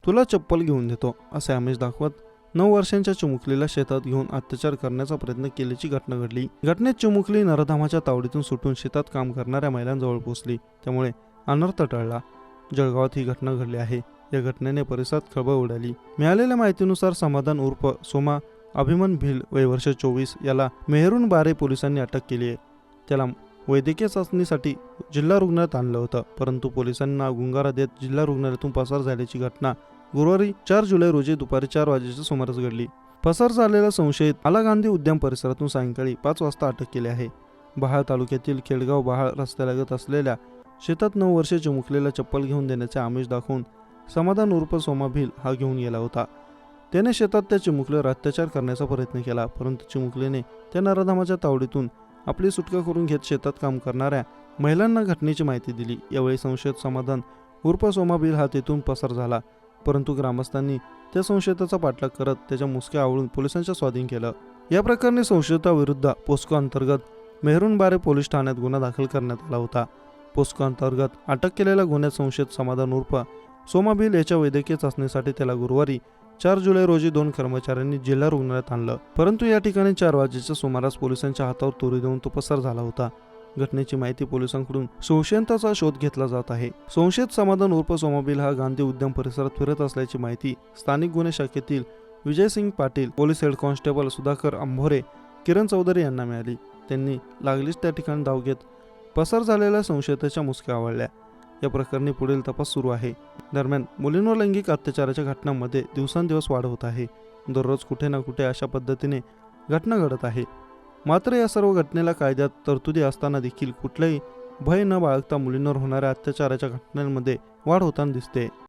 तुला चप्पल घेऊन देतो असे आमिष दाखवत 9 वर्षांच्या चिमुकलीला शेतात घेऊन अत्याचार करण्याचा प्रयत्न केल्याची घटना घडली। घटनेत चिमुकली नरधामाच्या तावडीतून सुटून शेतात काम करणाऱ्या महिलांजवळ पोहोचली, त्यामुळे अनर्थ टळला। जळगावात ही घटना घडली आहे। या घटनेने परिसरात खळबळ उडाली। मिळालेल्या माहितीनुसार समाधान उर्फ सोमा अभिमन भिल वय वर्ष 24 याला मेहरून बारे पोलिसांनी अटक केली आहे। त्याला वैद्यकीय चाचणीसाठी जिल्हा रुग्णालयात आणलं होतं, परंतु पोलिसांना गुंगारा देत जिल्हा रुग्णालयातून पसार झाल्याची घटना गुरुवारी 4 जुलै रोजी दुपारी 4 वाजेच्या सुमारास घडली। पसार झालेला संशयित आला गांधी उद्यान परिसरातून सायंकाळी 5 वाजता अटक केली आहे। बहाळ तालुक्यातील खेडगाव बहाळ रस्त्यालगत असलेल्या शेतात 9 वर्षीय चिमुकलीला चप्पल घेऊन देण्याचे आमिष दाखवून समाधान उर्फ सोमा भिल हा घेऊन गेला होता। त्याने शेतात त्या चिमुकलीवर अत्याचार करण्याचा प्रयत्न केला, परंतु चिमुकलीने त्या नरधामाच्या तावडीतून आपली सुटका करून घेत शेतात काम करणाऱ्या महिलांना घटनेची माहिती दिली। यावेळी संशयित समाधान उर्फ सोमा भिल हा तेथून पसार झाला, परंतु ग्रामस्थांनी त्या संशयिताचा पाठलाग करत त्याच्या मुसक्या आवळून पोलिसांच्या स्वाधीन केलं। या प्रकरणी संशयिताविरुद्ध पोस्को अंतर्गत मेहरून बारे पोलीस ठाण्यात गुन्हा दाखल करण्यात आला होता। पोस्को अंतर्गत अटक केलेल्या गुन्ह्यात संशयित समाधान उर्फ सोमा भिल याच्या वैद्यकीय चाचणीसाठी त्याला गुरुवारी 4 जुलै रोजी 2 कर्मचाऱ्यांनी जिल्हा रुग्णालयात आणलं, परंतु या ठिकाणी 4 वाजेच्या सुमारास पोलिसांच्या हातावर तुरी देऊन तो पसार झाला होता। घटनेची माहिती पोलिसांकडून संशयिताचा शोध घेतला जात आहे। संशयित समाधान उर्फ सोमा भिल हा गांधी उद्यान परिसरात फिरत असल्याची माहिती स्थानिक गुन्हे शाखेतील Vijaysingh Patil, police head constable Sudhakar Ambhore, Kiran Chaudhari यांना मिळाली। त्यांनी लागलीच त्या ठिकाणी धाव घेत पसार झालेल्या संशयिताच्या मुसक्या आवळल्या। या प्रकरणी पुढील तपास सुरू आहे। दरम्यान मुलींवर लैंगिक अत्याचाराच्या घटनांमध्ये दिवसांदिवस वाढ होत आहे। दररोज कुठे ना कुठे अशा पद्धतीने घटना घडत आहे। मात्र या सर्व घटनेला कायद्यात तरतुदी असताना देखील कुठलाही भय न बाळगता मुलींवर होणाऱ्या अत्याचाराच्या घटनांमध्ये वाढ होताना दिसते।